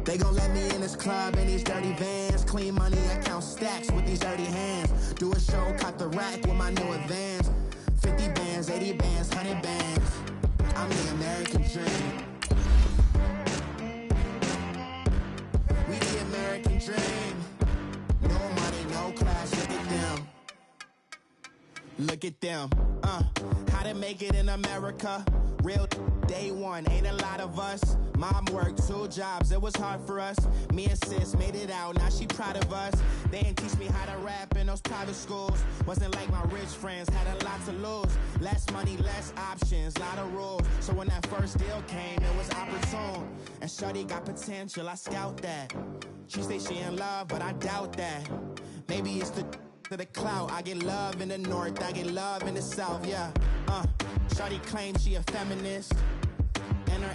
They gon' let me in this club in these dirty vans. Clean money, I count stacks with these dirty hands. Do a show, caught the rack with my new advance. 50 bands, 80 bands, 100 bands. I'm the American dream. We the American dream. No money, no class, look at them. Look at them. How to make it in America. Real day one, ain't a lot of us. Mom worked 2 jobs, it was hard for us. Me and sis made it out, now she proud of us. They didn't teach me how to rap in those private schools. Wasn't like my rich friends, had a lot to lose. Less money, less options, lot of rules. So when that first deal came, it was opportune. And shorty got potential, I scout that. She say she in love, but I doubt that. Maybe it's the clout. I get love in the north, I get love in the south, yeah. Shorty claims she a feminist, and her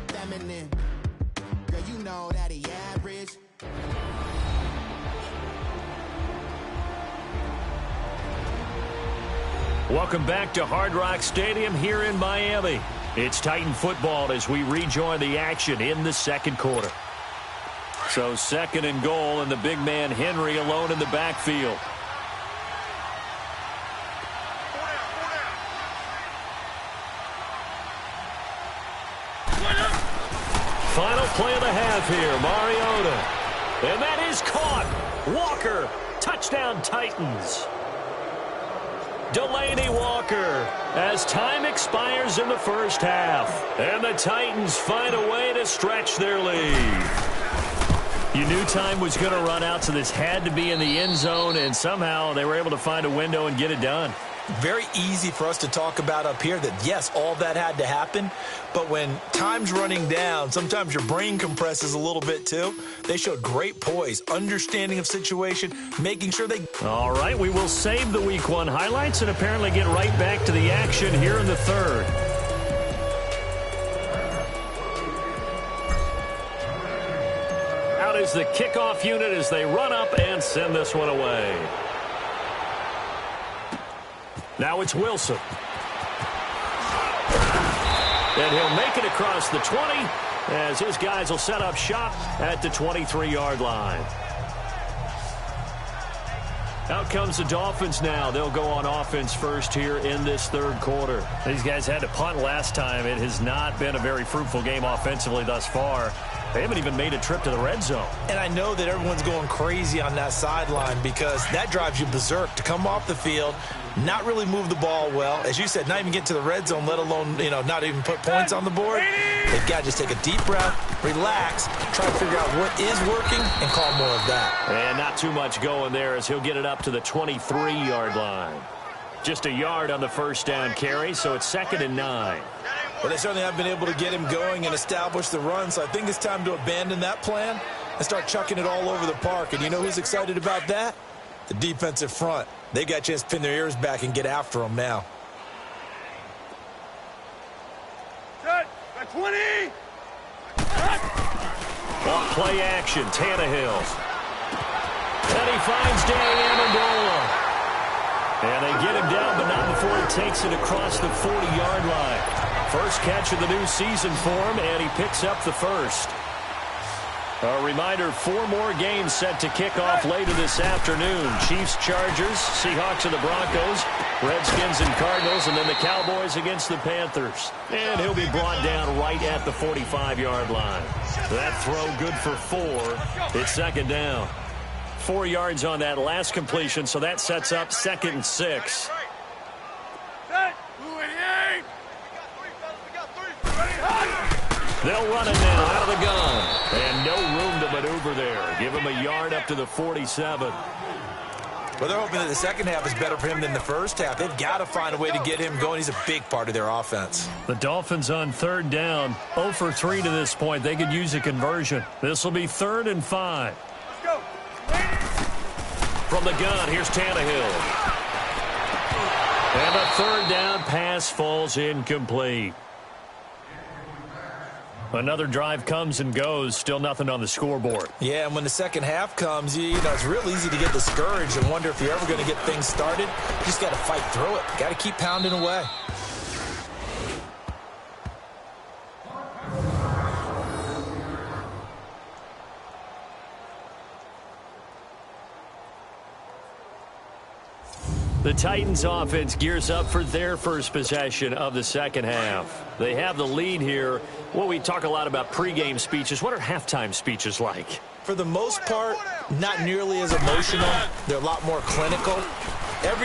feminine. Girl, you know that he average. Welcome back to Hard Rock Stadium here in Miami. It's Titan football as we rejoin the action in the second quarter. So 2nd and goal, and the big man Henry alone in the backfield. Final play of the half here, Mariota. And that is caught. Walker, touchdown Titans. Delaney Walker as time expires in the first half. And the Titans find a way to stretch their lead. You knew time was going to run out, so this had to be in the end zone, and somehow they were able to find a window and get it done. Very easy for us to talk about up here that, yes, all that had to happen. But when time's running down, sometimes your brain compresses a little bit too. They showed great poise, understanding of situation, making sure they... All right, we will save the Week 1 highlights and apparently get right back to the action here in the third. Out is the kickoff unit as they run up and send this one away. Now it's Wilson. And he'll make it across the 20 as his guys will set up shop at the 23-yard line. Out comes the Dolphins now. They'll go on offense first here in this third quarter. These guys had to punt last time. It has not been a very fruitful game offensively thus far. They haven't even made a trip to the red zone. And I know that everyone's going crazy on that sideline because that drives you berserk to come off the field, not really move the ball well. As you said, not even get to the red zone, let alone, not even put points on the board. They've got to just take a deep breath, relax, try to figure out what is working, and call more of that. And not too much going there as he'll get it up to the 23-yard line. Just a yard on the first down carry, so it's 2nd and 9. Well, they certainly have been able to get him going and establish the run, so I think it's time to abandon that plan and start chucking it all over the park. And you know who's excited about that? The defensive front. They got a chance to pin their ears back and get after him now. Set, 20! Off play action, Tannehill. And he finds Danny Amendola. And they get him down, but not before he takes it across the 40-yard line. First catch of the new season for him, and he picks up the first. A reminder, 4 more games set to kick off later this afternoon. Chiefs, Chargers, Seahawks and the Broncos, Redskins and Cardinals, and then the Cowboys against the Panthers. And he'll be brought down right at the 45-yard line. That throw good for 4. It's 2nd down. 4 yards on that last completion, so that sets up 2nd and 6. They'll run it now out of the gun. And no room to maneuver there. Give him a yard up to the 47. Well, they're hoping that the second half is better for him than the first half. They've got to find a way to get him going. He's a big part of their offense. The Dolphins on 3rd down. 0 for 3 to this point. They could use a conversion. This will be 3rd and 5. Let's go. From the gun, here's Tannehill. And a 3rd down pass falls incomplete. Another drive comes and goes, still nothing on the scoreboard. Yeah, and when the second half comes, you know, it's real easy to get discouraged and wonder if you're ever going to get things started. You just got to fight through it. Got to keep pounding away. The Titans offense gears up for their first possession of the second half. They have the lead here. Well, we talk a lot about pregame speeches. What are halftime speeches like? For the most part, not nearly as emotional. They're a lot more clinical. That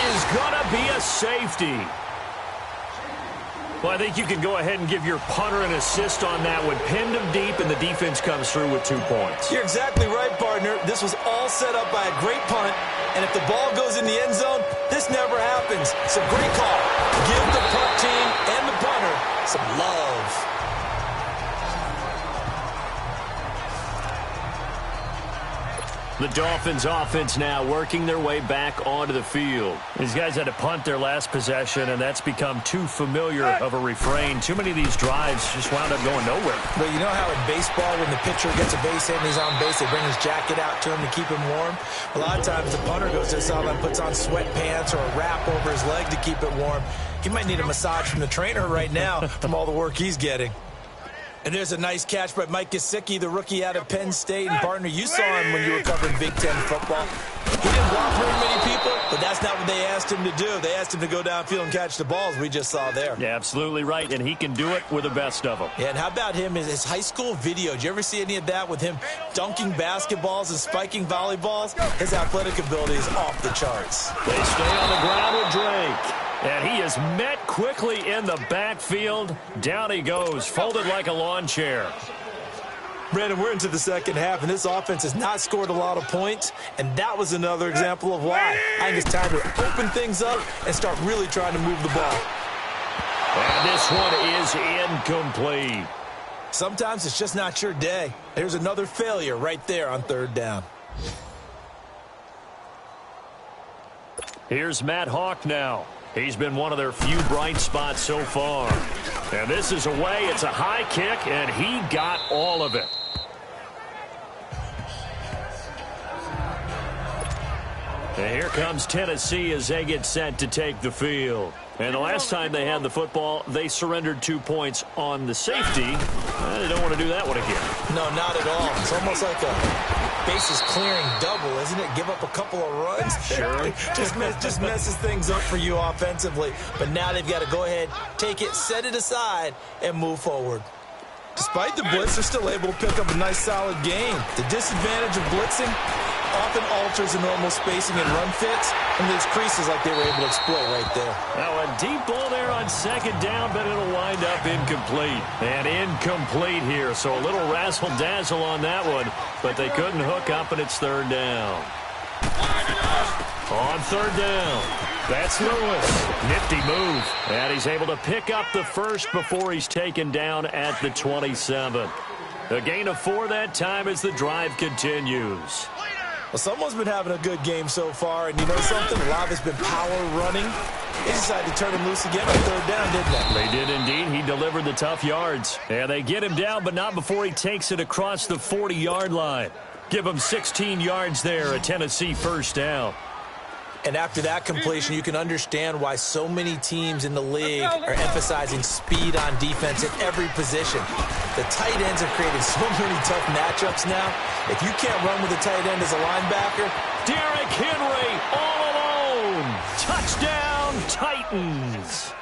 is going to be a safety. Well, I think you can go ahead and give your punter an assist on that one. Pinned him deep, and the defense comes through with 2 points. You're exactly right, partner. This was all set up by a great punt, and if the ball goes in the end zone, this never happens. So great call. Give the punt team and the punter some love. The Dolphins offense now working their way back onto the field. These guys had to punt their last possession, and that's become too familiar of a refrain. Too many of these drives just wound up going nowhere. Well, you know how in baseball, when the pitcher gets a base hit and he's on base, they bring his jacket out to him to keep him warm? A lot of times the punter goes to the sideline, puts on sweatpants or a wrap over his leg to keep it warm. He might need a massage from the trainer right now from all the work he's getting. And there's a nice catch by Mike Gesicki, the rookie out of Penn State. And, partner, you saw him when you were covering Big Ten football. He didn't block very many people, but that's not what they asked him to do. They asked him to go downfield and catch the balls we just saw there. Yeah, absolutely right, and he can do it with the best of them. Yeah, and how about him, his high school video? Did you ever see any of that with him dunking basketballs and spiking volleyballs? His athletic ability is off the charts. They stay on the ground with Drake. And he is met quickly in the backfield. Down he goes, folded like a lawn chair. Brandon, we're into the second half, and this offense has not scored a lot of points, and that was another example of why. I think it's time to open things up and start really trying to move the ball. And this one is incomplete. Sometimes it's just not your day. There's another failure right there on third down. Here's Matt Hawk now. He's been one of their few bright spots so far. And this is away. It's a high kick, and he got all of it. And here comes Tennessee as they get set to take the field. And the last time they had the football, they surrendered 2 points on the safety. They don't want to do that one again. No, not at all. It's almost like a bases clearing double, isn't it? Give up a couple of runs. Sure. just messes things up for you offensively. But now they've got to go ahead, take it, set it aside, and move forward. Despite the blitz, they're still able to pick up a nice, solid game. The disadvantage of blitzing often alters the normal spacing and run fits, and these creases like they were able to exploit right there. Now a deep ball there on second down, but it'll wind up incomplete. And incomplete here, so a little razzle-dazzle on that one, but they couldn't hook up, and it's third down. On third down, that's Lewis. Nifty move, and he's able to pick up the first before he's taken down at the 27. A gain of 4 that time as the drive continues. Well, someone's been having a good game so far, and you know something? A lot of it's been power running. They decided to turn him loose again on third down, didn't they? They did indeed. He delivered the tough yards. And they get him down, but not before he takes it across the 40-yard line. Give him 16 yards there, a Tennessee first down. And after that completion, you can understand why so many teams in the league are emphasizing speed on defense at every position. The tight ends are creating so many tough matchups now. If you can't run with a tight end as a linebacker, Derrick Henry all alone. Touchdown, Titans.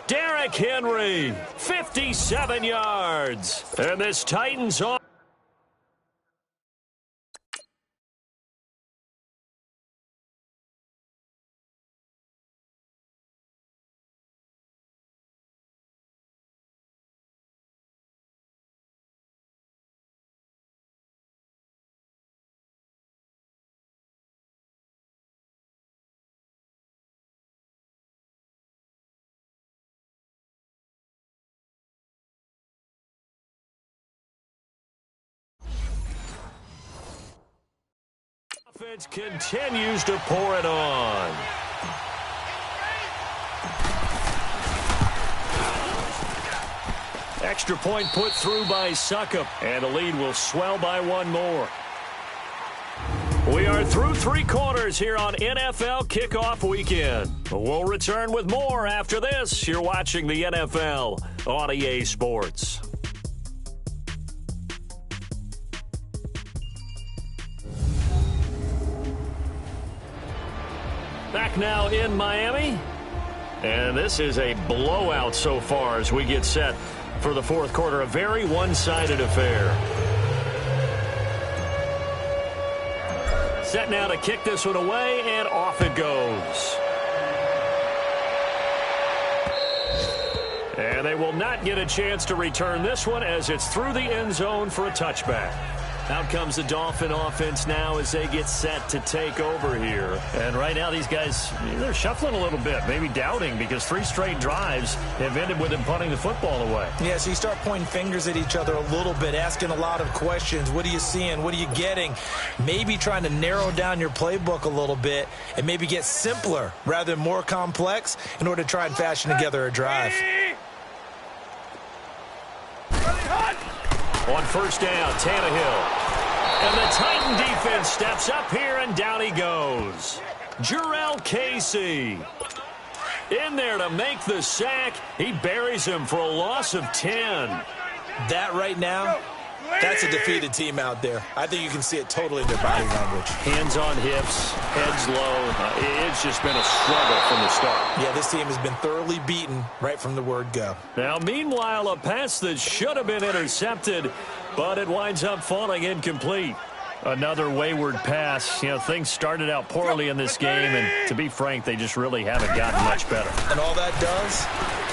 Derrick Henry, 57 yards. And this Titans on. Offense continues to pour it on. Extra point put through by Suckup, and the lead will swell by one more. We are through three quarters here on NFL Kickoff Weekend. We'll return with more after this. You're watching the NFL on EA Sports. Back now in Miami. And this is a blowout so far as we get set for the fourth quarter. A very one-sided affair. Set now to kick this one away, and off it goes. And they will not get a chance to return this one as it's through the end zone for a touchback. Out comes the Dolphin offense now as they get set to take over here. And right now these guys, they're shuffling a little bit, maybe doubting, because 3 straight drives have ended with them punting the football away. Yeah, so you start pointing fingers at each other a little bit, asking a lot of questions. What are you seeing? What are you getting? Maybe trying to narrow down your playbook a little bit and maybe get simpler rather than more complex in order to try and fashion together a drive. On first down, Tannehill. And the Titan defense steps up here, and down he goes. Jarrell Casey in there to make the sack. He buries him for a loss of 10. That right now, that's a defeated team out there. I think you can see it totally in their body language. Hands on hips, heads low. It's just been a struggle from the start. Yeah, this team has been thoroughly beaten right from the word go. Now, meanwhile, a pass that should have been intercepted, but it winds up falling incomplete. Another wayward pass. You know, things started out poorly in this game, and to be frank, they just really haven't gotten much better. And all that does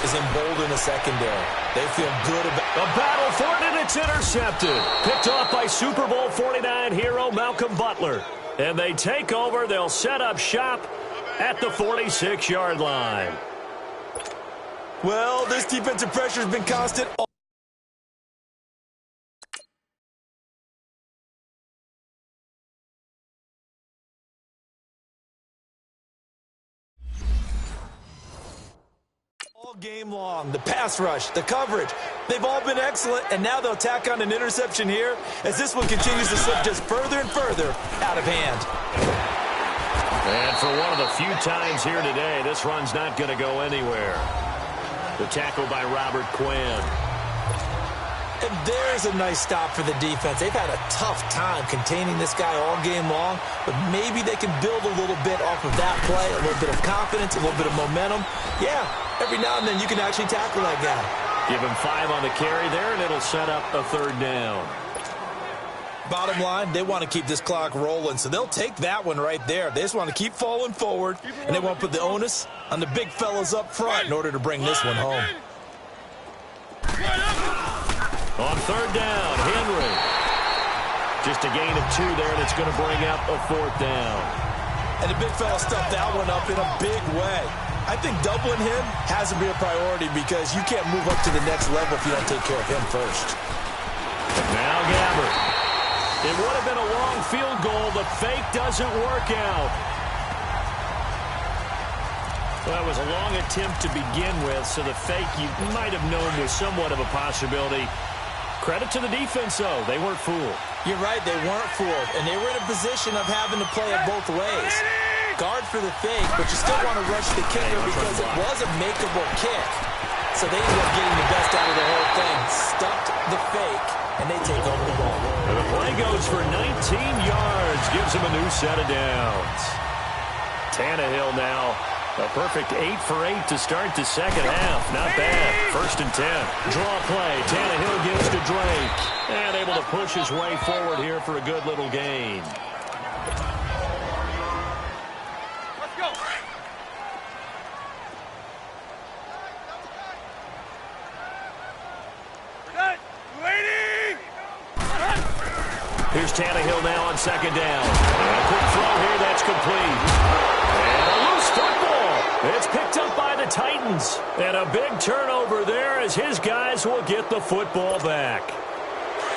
is embolden the secondary. They feel good about the battle for it, and it's intercepted. Picked off by Super Bowl 49 hero Malcolm Butler. And they take over. They'll set up shop at the 46-yard line. Well, this defensive pressure has been constant game long. The pass rush, the coverage, they've all been excellent, and now they'll tack on an interception here as this one continues to slip just further and further out of hand. And for one of the few times here today, this run's not going to go anywhere. The tackle by Robert Quinn. And there's a nice stop for the defense. They've had a tough time containing this guy all game long, but maybe they can build a little bit off of that play, a little bit of confidence, a little bit of momentum. Yeah, every now and then you can actually tackle that guy. Give him 5 on the carry there, and it'll set up a third down. Bottom line, they want to keep this clock rolling, so they'll take that one right there. They just want to keep falling forward, and they want to put the onus on the big fellas up front in order to bring this one home. On third down, Henry. Just a gain of 2 there, and it's going to bring up a fourth down. And the big fella stuffed that one up in a big way. I think doubling him has to be a priority because you can't move up to the next level if you don't take care of him first. Now Gabbert. It would have been a long field goal. The fake doesn't work out. Well, that was a long attempt to begin with, so the fake you might have known was somewhat of a possibility. Credit to the defense, though. They weren't fooled. You're right, they weren't fooled, and they were in a position of having to play it both ways. Guard for the fake, but you still want to rush the kicker because it was a makeable kick. So they ended up getting the best out of the whole thing. Stuffed the fake, and they take over the ball. And the play goes for 19 yards. Gives them a new set of downs. Tannehill now. A perfect 8 for 8 to start the second half. Not bad. First and 10. Draw play. Tannehill gives to Drake. And able to push his way forward here for a good little gain. Let's go. Waiting. Here's Tannehill now on second down. And a quick throw here. That's complete. And a loose football. It's picked up by the Titans. And a big turnover there as his guys will get the football back.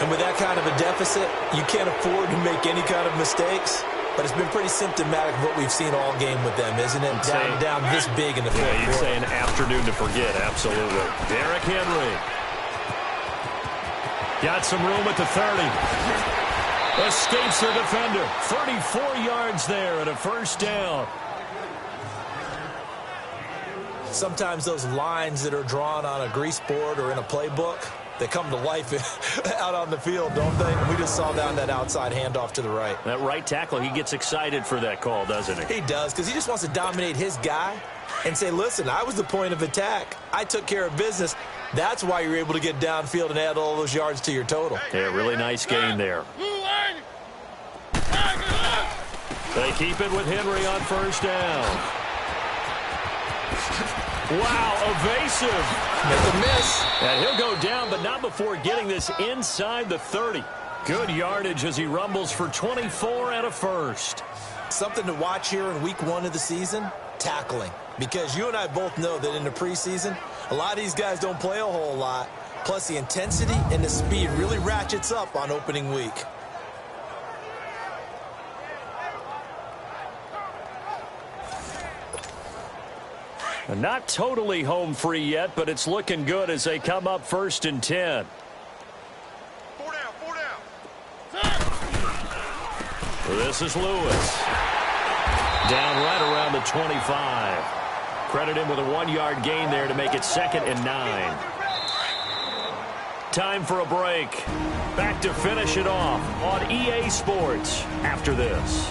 And with that kind of a deficit, you can't afford to make any kind of mistakes. But it's been pretty symptomatic of what we've seen all game with them, isn't it? Down this big in the fourth quarter. You'd say an afternoon to forget, absolutely. Derrick Henry. Got some room at the 30. Escapes the defender. 34 yards there and a first down. Sometimes those lines that are drawn on a grease board or in a playbook, they come to life out on the field, don't they? And we just saw down that outside handoff to the right. That right tackle, he gets excited for that call, doesn't he? He does, because he just wants to dominate his guy and say, listen, I was the point of attack. I took care of business. That's why you're able to get downfield and add all those yards to your total. Yeah, really nice gain there. They keep it with Henry on first down. Wow, evasive. Make a miss. And he'll go down, but not before getting this inside the 30. Good yardage as he rumbles for 24 and a first. Something to watch here in week 1 of the season, tackling. Because you and I both know that in the preseason, a lot of these guys don't play a whole lot. Plus, the intensity and the speed really ratchets up on opening week. Not totally home free yet, but it's looking good as they come up 1st and 10. 4 down. This is Lewis. Down right around the 25. Credit him with a 1-yard gain there to make it 2nd and 9. Time for a break. Back to finish it off on EA Sports after this.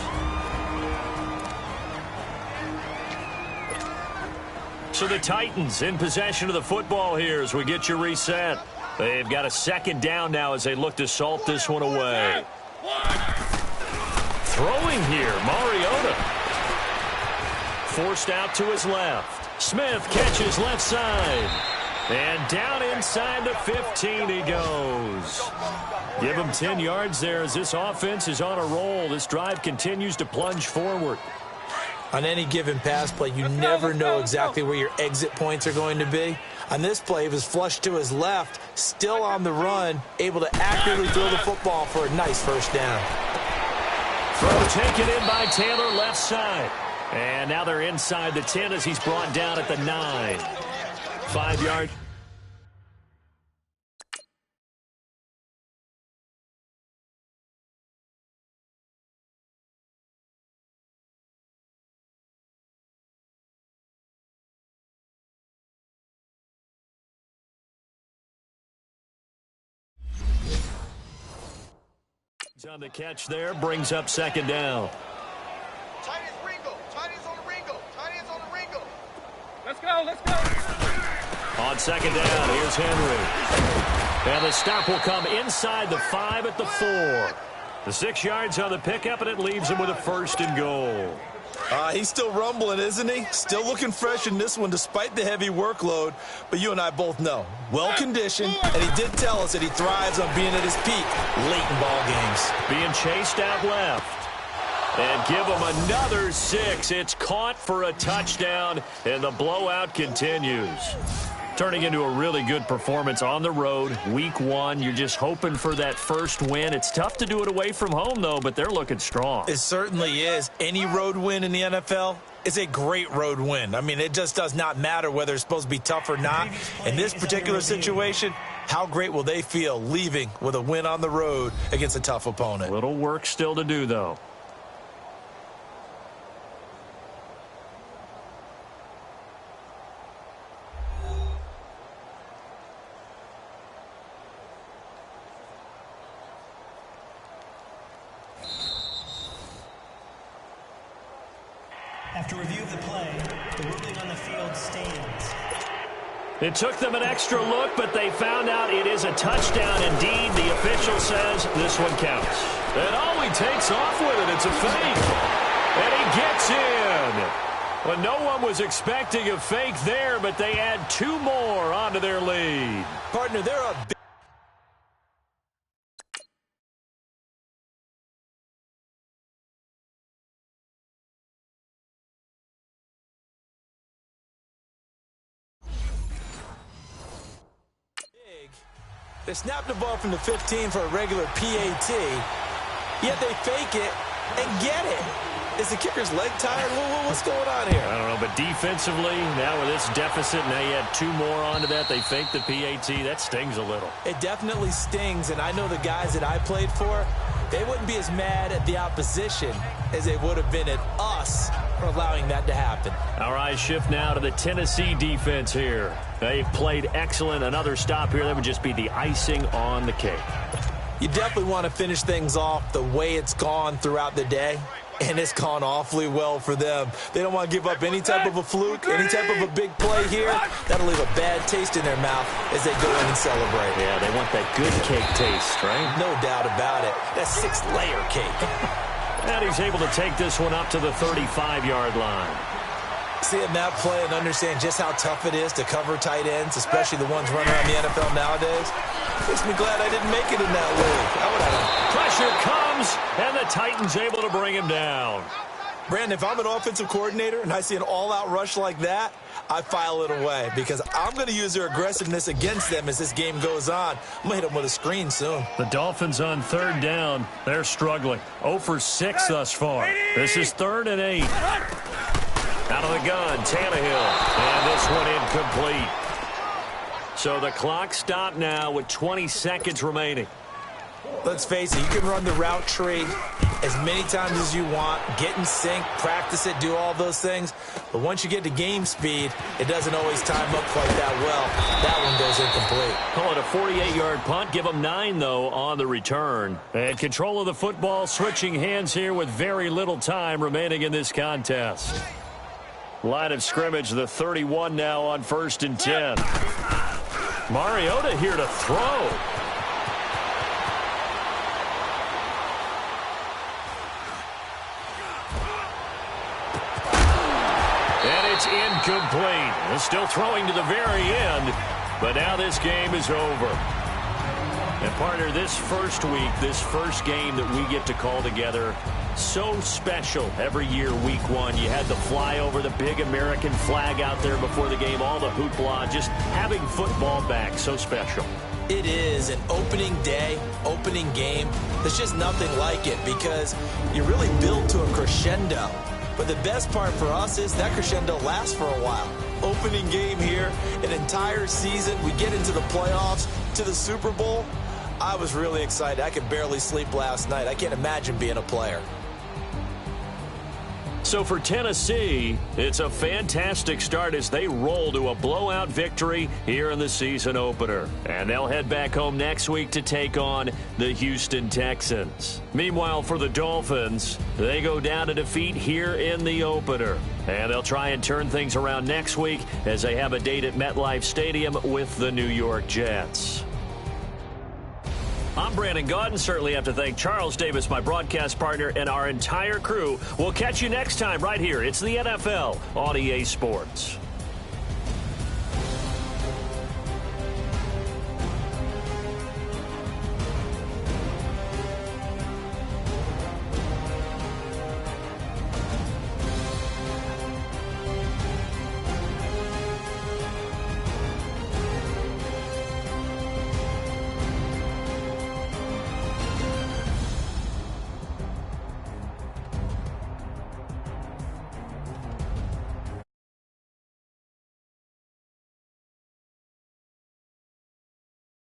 So the Titans in possession of the football here as we get you reset. They've got a 2nd down now as they look to salt this one away. Throwing here, Mariota. Forced out to his left. Smith catches left side. And down inside the 15 he goes. Give him 10 yards there as this offense is on a roll. This drive continues to plunge forward. On any given pass play, you never know exactly where your exit points are going to be. On this play, he was flushed to his left, still on the run, able to accurately throw the football for a nice first down. Throw taken in by Taylor, left side. And now they're inside the 10 as he's brought down at the 9. 5 yard. On the catch there, brings up 2nd down. Tight ends Ringo. Tight ends on the Ringo. Tight ends on the Ringo. Let's go. Let's go. On 2nd down, here's Henry. And the stop will come inside the 5 at the 4. The 6 yards on the pickup, and it leaves him with a 1st and goal. He's still rumbling, isn't he? Still looking fresh in this one despite the heavy workload. But you and I both know, well-conditioned, and he did tell us that he thrives on being at his peak late in ball games. Being chased out left. And give him another 6. It's caught for a touchdown, and the blowout continues. Turning into a really good performance on the road, week 1. You're just hoping for that first win. It's tough to do it away from home, though, but they're looking strong. It certainly is. Any road win in the NFL is a great road win. I mean, it just does not matter whether it's supposed to be tough or not. In this particular situation, how great will they feel leaving with a win on the road against a tough opponent? Little work still to do, though. After review of the play, the ruling on the field stands. It took them an extra look, but they found out it is a touchdown indeed. The official says this one counts. And all he takes off with it, it's a fake. And he gets in. Well, no one was expecting a fake there, but they add 2 more onto their lead. Partner, they're a big... They snap the ball from the 15 for a regular PAT, yet they fake it and get it. Is the kicker's leg tired? What's going on here? I don't know, but defensively, now with this deficit, now you add 2 more onto that. They fake the PAT. That stings a little. It definitely stings, and I know the guys that I played for, they wouldn't be as mad at the opposition as they would have been at us for allowing that to happen. Our eyes shift now to the Tennessee defense here. They've played excellent. Another stop here, that would just be the icing on the cake. You definitely want to finish things off the way it's gone throughout the day, and it's gone awfully well for them. They don't want to give up any type of a fluke, any type of a big play here. That'll leave a bad taste in their mouth as they go in and celebrate. Yeah, they want that good cake taste, right? No doubt about it. That 6-layer cake. And he's able to take this one up to the 35-yard line. Seeing that play and understand just how tough it is to cover tight ends, especially the ones running around the NFL nowadays, makes me glad I didn't make it in that league. I would have. Pressure comes, and the Titans able to bring him down. Brandon, if I'm an offensive coordinator and I see an all-out rush like that, I file it away because I'm going to use their aggressiveness against them as this game goes on. I'm going to hit them with a screen soon. The Dolphins on 3rd down. They're struggling. 0 for 6 thus far. This is 3rd and 8. Out of the gun, Tannehill. And this one incomplete. So the clock stopped now with 20 seconds remaining. Let's face it, you can run the route tree as many times as you want, get in sync, practice it, do all those things. But once you get to game speed, it doesn't always time up quite that well. That one goes incomplete. Call it a 48-yard punt. Give them 9, though, on the return. And control of the football, switching hands here with very little time remaining in this contest. Line of scrimmage, the 31 now on 1st and 10. Mariota here to throw. And it's incomplete. Still throwing to the very end, but now this game is over. And partner, this first week, this first game that we get to call together, so special every year, week 1. You had the flyover, the big American flag out there before the game, all the hoopla, just having football back, so special. It is an opening day, opening game. There's just nothing like it because you really build to a crescendo. But the best part for us is that crescendo lasts for a while. Opening game here, an entire season. We get into the playoffs, to the Super Bowl. I was really excited. I could barely sleep last night. I can't imagine being a player. So for Tennessee, it's a fantastic start as they roll to a blowout victory here in the season opener. And they'll head back home next week to take on the Houston Texans. Meanwhile, for the Dolphins, they go down to defeat here in the opener. And they'll try and turn things around next week as they have a date at MetLife Stadium with the New York Jets. I'm Brandon Gaudin. Certainly have to thank Charles Davis, my broadcast partner, and our entire crew. We'll catch you next time right here. It's the NFL on EA Sports.